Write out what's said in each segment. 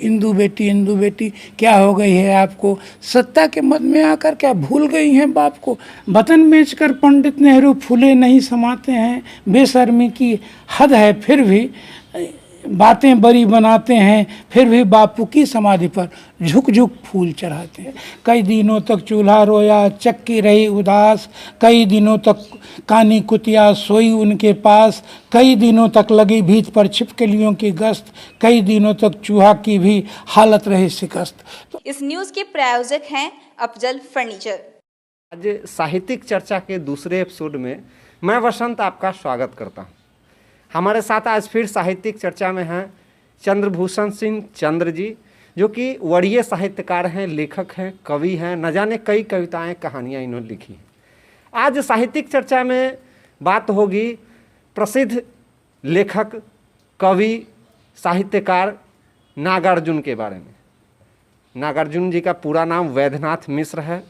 इंदू बेटी क्या हो गई है आपको, सत्ता के मद में आकर क्या भूल गई हैं बाप को, वतन बेचकर पंडित नेहरू फूले नहीं समाते हैं, बेशर्मी की हद है फिर भी बातें बड़ी बनाते हैं, फिर भी बापू की समाधि पर झुक झुक फूल चढ़ाते हैं। कई दिनों तक चूल्हा रोया, चक्की रही उदास, कई दिनों तक कानी कुतिया सोई उनके पास, कई दिनों तक लगी भीत पर छिपकलियों की गश्त, कई दिनों तक चूहा की भी हालत रही शिकस्त। इस न्यूज़ के प्रायोजक हैं अफजल फर्नीचर। आज साहित्यिक चर्चा के दूसरे एपिसोड में मैं वसंत आपका स्वागत करता हूँ। हमारे साथ आज फिर साहित्यिक चर्चा में हैं चंद्रभूषण सिंह चंद्र जी, जो कि वरीय साहित्यकार हैं, लेखक हैं, कवि हैं। न जाने कई कविताएं कहानियां इन्होंने लिखी हैं। आज साहित्यिक चर्चा में बात होगी प्रसिद्ध लेखक, कवि, साहित्यकार नागार्जुन के बारे में। नागार्जुन जी का पूरा नाम वैद्यनाथ मिश्र है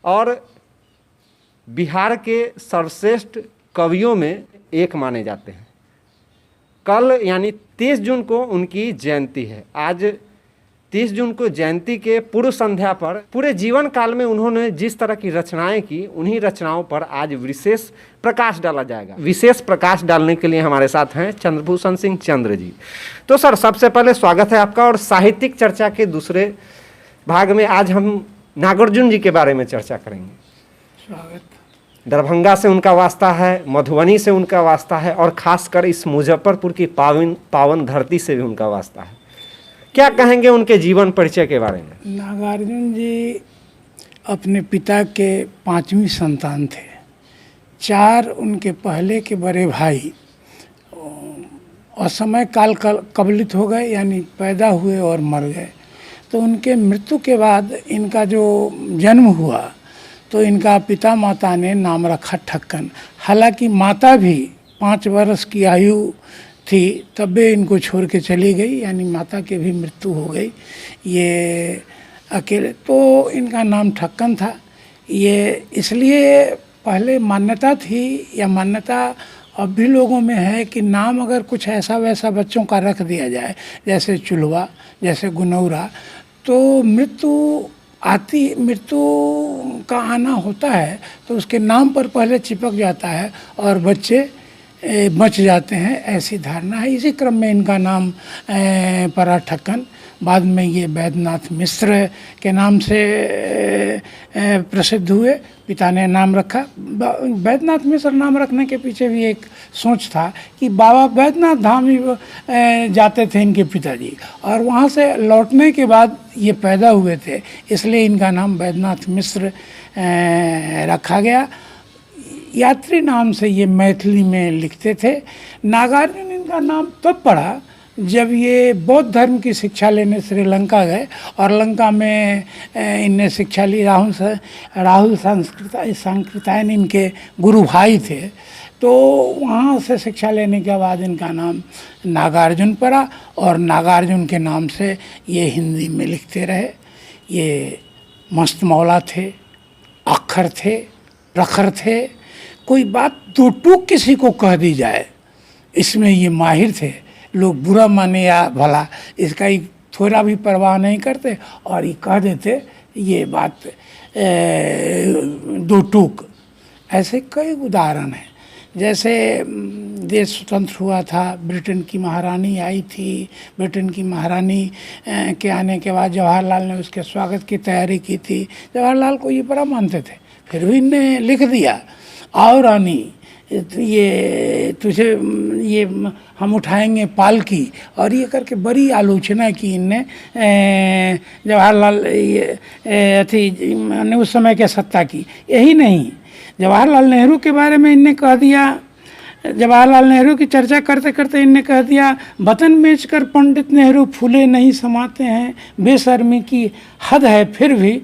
और बिहार के सर्वश्रेष्ठ कवियों में एक माने जाते हैं। कल यानी 30 जून को उनकी जयंती है। आज 30 जून को जयंती के पूर्व संध्या पर पूरे जीवन काल में उन्होंने जिस तरह की रचनाएं की, उन्हीं रचनाओं पर आज विशेष प्रकाश डाला जाएगा। विशेष प्रकाश डालने के लिए हमारे साथ हैं चंद्रभूषण सिंह चंद्र जी। तो सर, सबसे पहले स्वागत है आपका। और साहित्यिक चर्चा के दूसरे भाग में आज हम नागार्जुन जी के बारे में चर्चा करेंगे। स्वागत। दरभंगा से उनका वास्ता है, मधुबनी से उनका वास्ता है और ख़ासकर इस मुजफ्फरपुर की पावन धरती से भी उनका वास्ता है। क्या कहेंगे उनके जीवन परिचय के बारे में? नागार्जुन जी अपने पिता के 5वीं संतान थे। 4 उनके पहले के बड़े भाई असमय काल कबलित हो गए, यानी पैदा हुए और मर गए। तो उनके मृत्यु के बाद इनका जो जन्म हुआ तो इनका पिता माता ने नाम रखा ठक्कन। हालांकि माता भी 5 वर्ष की आयु थी तब भी इनको छोड़ के चली गई, यानी माता की भी मृत्यु हो गई। ये अकेले, तो इनका नाम ठक्कन था। ये इसलिए पहले मान्यता थी, या मान्यता अब भी लोगों में है, कि नाम अगर कुछ ऐसा वैसा बच्चों का रख दिया जाए, जैसे चुलवा, जैसे गुनौरा, तो मृत्यु का आना होता है तो उसके नाम पर पहले चिपक जाता है और बच्चे बच जाते हैं, ऐसी धारणा है। इसी क्रम में इनका नाम पड़ा ठक्कन। बाद में ये वैद्यनाथ मिश्र के नाम से प्रसिद्ध हुए। पिता ने नाम रखा। वैद्यनाथ मिश्र नाम रखने के पीछे भी एक सोच था कि बाबा वैद्यनाथ धाम ही जाते थे इनके पिताजी, और वहाँ से लौटने के बाद ये पैदा हुए थे, इसलिए इनका नाम वैद्यनाथ मिश्र रखा गया। यात्री नाम से ये मैथिली में लिखते थे। नागार्जुन इनका नाम तब पड़ा जब ये बौद्ध धर्म की शिक्षा लेने श्रीलंका गए, और लंका में इनने शिक्षा ली। राहुल सांकृत्यायन इनके गुरु भाई थे। तो वहाँ से शिक्षा लेने के बाद इनका नाम नागार्जुन पड़ा, और नागार्जुन के नाम से ये हिंदी में लिखते रहे। ये मस्त मौला थे, अक्षर थे, प्रखर थे। कोई बात 2 टूक किसी को कह दी जाए, इसमें ये माहिर थे। लोग बुरा माने या भला, इसका ही थोड़ा भी परवाह नहीं करते, और ये कह देते ये बात 2 टूक। ऐसे कई उदाहरण हैं। जैसे देश स्वतंत्र हुआ था, ब्रिटेन की महारानी आई थी। ब्रिटेन की महारानी के आने के बाद जवाहरलाल ने उसके स्वागत की तैयारी की थी। जवाहरलाल को ये बड़ा मानते थे, फिर भी इनने लिख दिया, आओ रानी, ये तुझे ये हम उठाएंगे पालकी, और ये करके बड़ी आलोचना की इनने जवाहरलाल ने उस समय के सत्ता की। यही नहीं, जवाहरलाल नेहरू के बारे में इनने कह दिया। जवाहरलाल नेहरू की चर्चा करते करते इनने कह दिया, वतन बेचकर पंडित नेहरू फूले नहीं समाते हैं, बेशर्मी की हद है फिर भी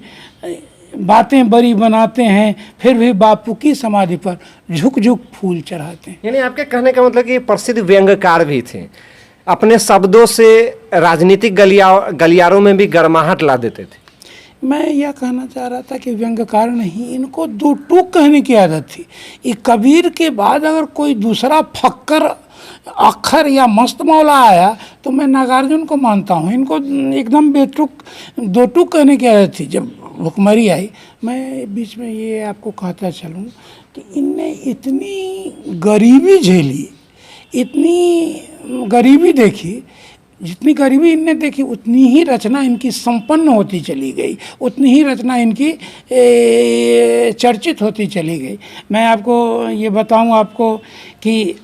बातें बड़ी बनाते हैं, फिर भी बापू की समाधि पर झुक झुक फूल चढ़ाते हैं। यानी आपके कहने का मतलब कि प्रसिद्ध व्यंग्यकार भी थे, अपने शब्दों से राजनीतिक गलियारों में भी गर्माहट ला देते थे। मैं यह कहना चाह रहा था कि व्यंग्यकार नहीं, इनको 2 टूक कहने की आदत थी। ये कबीर के बाद अगर कोई दूसरा फक्कर अक्षर या मस्त मौला आया तो मैं नागार्जुन को मानता हूँ। इनको एकदम बेटुक दो टूक कहने की आदत थी। जब भुखमरी आई, मैं बीच में ये आपको कहता चलूँ कि इनने इतनी गरीबी झेली, इतनी गरीबी देखी, जितनी गरीबी इनने देखी उतनी ही रचना इनकी संपन्न होती चली गई, उतनी ही रचना इनकी चर्चित होती चली गई। मैं आपको ये बताऊं आपको कि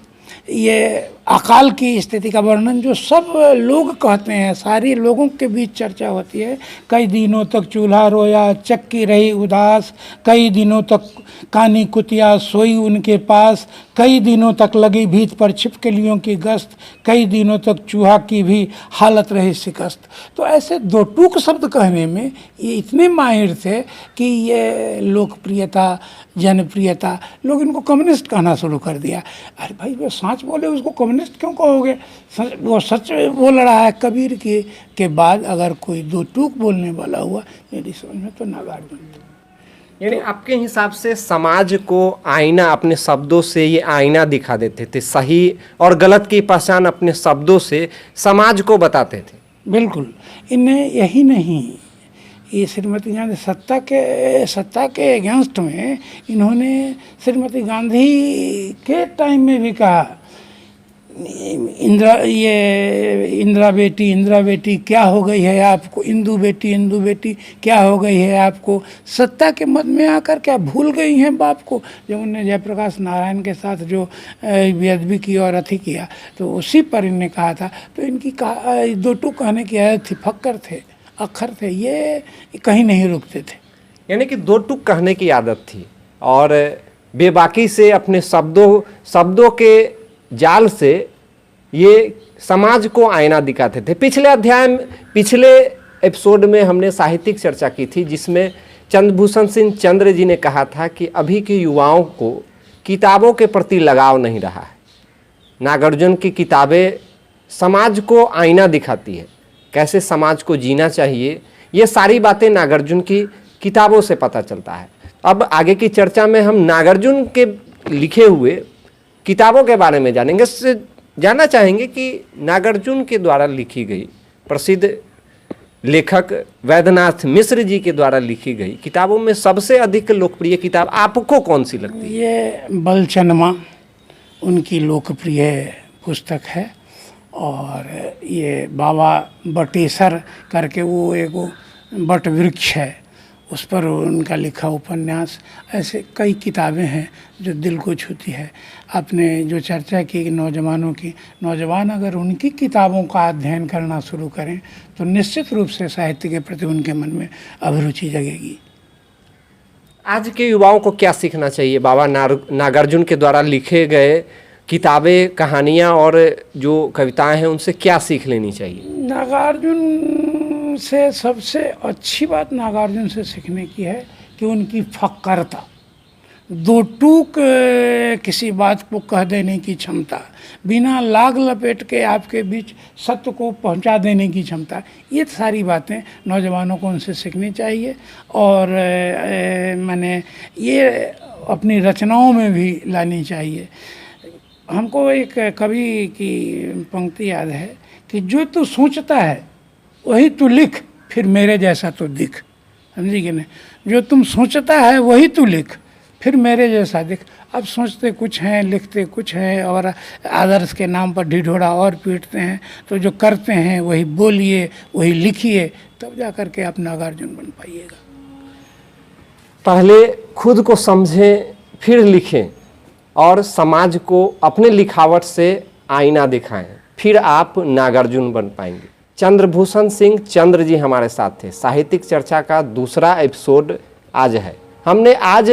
ये अकाल की स्थिति का वर्णन जो सब लोग कहते हैं, सारी लोगों के बीच चर्चा होती है। कई दिनों तक चूल्हा रोया, चक्की रही उदास, कई दिनों तक कानी कुतिया सोई उनके पास, कई दिनों तक लगी भीत पर छिपकलियों की गश्त, कई दिनों तक चूहा की भी हालत रही शिकस्त। तो ऐसे दो टूक शब्द कहने में ये इतने माहिर थे कि ये लोकप्रियता, जनप्रियता, लोग इनको कम्युनिस्ट कहना शुरू कर दिया। अरे भाई वो सच बोले उसको कम्युनिस्ट क्यों कहोगे? वो सच बोल रहा है। कबीर के बाद अगर कोई दो टूक बोलने वाला हुआ मेरी समझ में तो नागार्जुन। यानी आपके हिसाब से समाज को आईना अपने शब्दों से ये आईना दिखा देते थे, सही और गलत की पहचान अपने शब्दों से समाज को बताते थे। बिल्कुल। इन्हें यही नहीं, ये श्रीमती गांधी सत्ता के अगेंस्ट में इन्होंने श्रीमती गांधी के टाइम में भी कहा इंदिरा बेटी क्या हो गई है आपको, इंदु बेटी क्या हो गई है आपको, सत्ता के मद में आकर क्या भूल गई हैं बाप को। जब उन्होंने जयप्रकाश नारायण के साथ जो बेअदबी की और अथी किया तो उसी पर इन्होंने कहा था। तो इनकी दो टूक कहने की आदत थी, फक्कर थे, अक्षर थे, ये कहीं नहीं रुकते थे। यानी कि दो टूक कहने की आदत थी और बेबाकी से अपने शब्दों के जाल से ये समाज को आईना दिखाते थे। पिछले एपिसोड में हमने साहित्यिक चर्चा की थी जिसमें चंद्रभूषण सिंह चंद्र जी ने कहा था कि अभी के युवाओं को किताबों के प्रति लगाव नहीं रहा है। नागार्जुन की किताबें समाज को आईना दिखाती है, कैसे समाज को जीना चाहिए, ये सारी बातें नागार्जुन की किताबों से पता चलता है। अब आगे की चर्चा में हम नागार्जुन के लिखे हुए किताबों के बारे में जानेंगे। जानना चाहेंगे कि नागार्जुन के द्वारा लिखी गई प्रसिद्ध लेखक वैद्यनाथ मिश्र जी के द्वारा लिखी गई किताबों में सबसे अधिक लोकप्रिय किताब आपको कौन सी लगती है? ये बलचनमा उनकी लोकप्रिय पुस्तक है और ये बाबा बटेसर करके वो एक बट वृक्ष है, उस पर उनका लिखा उपन्यास, ऐसे कई किताबें हैं जो दिल को छूती है। आपने जो चर्चा की नौजवानों की, नौजवान अगर उनकी किताबों का अध्ययन करना शुरू करें तो निश्चित रूप से साहित्य के प्रति उनके मन में अभिरुचि जगेगी। आज के युवाओं को क्या सीखना चाहिए बाबा नागार्जुन के द्वारा लिखे गए किताबें, कहानियाँ और जो कविताएं हैं उनसे क्या सीख लेनी चाहिए? नागार्जुन से सबसे अच्छी बात नागार्जुन से सीखने की है कि उनकी फक्करता, दो टूक किसी बात को कह देने की क्षमता, बिना लाग लपेट के आपके बीच सत्य को पहुंचा देने की क्षमता, ये सारी बातें नौजवानों को उनसे सीखनी चाहिए। और मैंने ये अपनी रचनाओं में भी लानी चाहिए। हमको एक कवि की पंक्ति याद है कि जो तू सोचता है वही तू लिख, फिर मेरे जैसा तो दिख। समझी कि नहीं? जो तुम सोचता है वही तू लिख, फिर मेरे जैसा दिख। अब सोचते कुछ हैं, लिखते कुछ हैं और आदर्श के नाम पर ढिढोरा और पीटते हैं। तो जो करते हैं वही बोलिए, वही लिखिए, तब जा कर के आप नागार्जुन बन पाइएगा। पहले खुद को समझें, फिर लिखें और समाज को अपने लिखावट से आईना दिखाएं, फिर आप नागार्जुन बन पाएंगे। चंद्रभूषण सिंह चंद्र जी हमारे साथ थे। साहित्यिक चर्चा का दूसरा एपिसोड आज है। हमने आज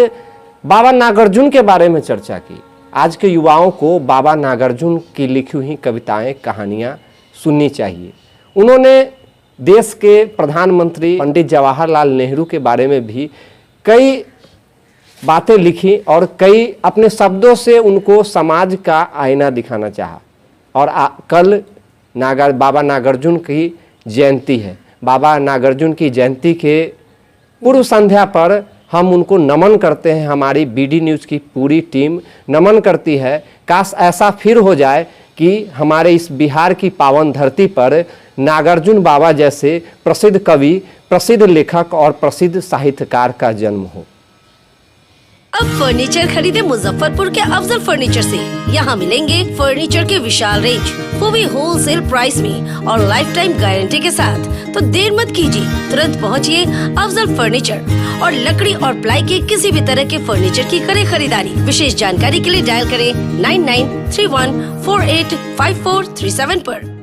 बाबा नागार्जुन के बारे में चर्चा की। आज के युवाओं को बाबा नागार्जुन की लिखी हुई कविताएं, कहानियाँ सुननी चाहिए। उन्होंने देश के प्रधानमंत्री पंडित जवाहरलाल नेहरू के बारे में भी कई बातें लिखी और कई अपने शब्दों से उनको समाज का आईना दिखाना चाहा। और कल बाबा नागार्जुन की जयंती है। बाबा नागार्जुन की जयंती के पूर्व संध्या पर हम उनको नमन करते हैं। हमारी बीडी न्यूज़ की पूरी टीम नमन करती है। काश ऐसा फिर हो जाए कि हमारे इस बिहार की पावन धरती पर नागार्जुन बाबा जैसे प्रसिद्ध कवि, प्रसिद्ध लेखक और प्रसिद्ध साहित्यकार का जन्म हो। अब फर्नीचर खरीदे मुजफ्फरपुर के अफजल फर्नीचर से। यहाँ मिलेंगे फर्नीचर के विशाल रेंज, वो भी होलसेल प्राइस में और लाइफ टाइम गारंटी के साथ। तो देर मत कीजिए, तुरंत पहुँचिए अफजल फर्नीचर और लकड़ी और प्लाई के किसी भी तरह के फर्नीचर की करें खरीदारी। विशेष जानकारी के लिए डायल करें 9931485437 पर।